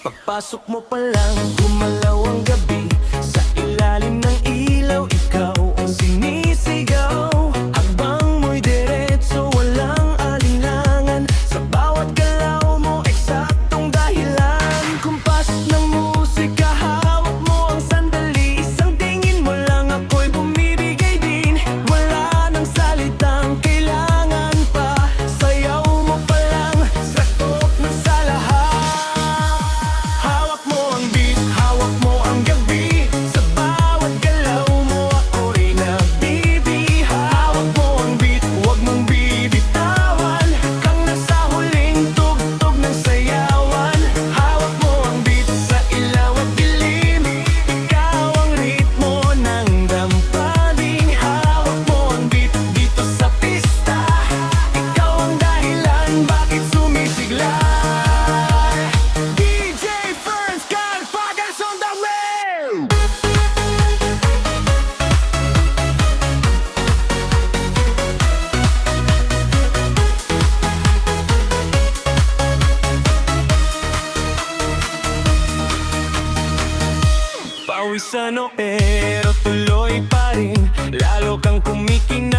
Pagpasok mo pa lang, gumalaw ang gabi. Sa ilalim ng ilaw, ikaw ang sinisigaw. Akbang mo'y diretso, walang alinlangan. Sa bawat galaw mo, eksaktong dahilan. Kumpas ng musika, hawak mo ang sandali. Isang tingin mo lang, ako'y bumibigay din. Wala nang salitang kailangan pa. Sayaw mo pa lang, sakop na sa lahat. Hawak mo ang beat, hawak mo ang gabi. Sa bawat galaw mo, ako'y nagbibiha. Hawak mo ang beat, huwag mong bibitawan. Kang nasa huling tugtog ng sayawan. Hawak mo ang beat sa ilaw at dilim. Ikaw ang ritmo ng dampaling. Hawak mo ang beat dito sa pista. Ikaw ang dahilan bakit sumisigla. DJ Ferns, Godfathers on the wheel! Pawisan o pero tuloy pa rin. Lalo kang kumikinang.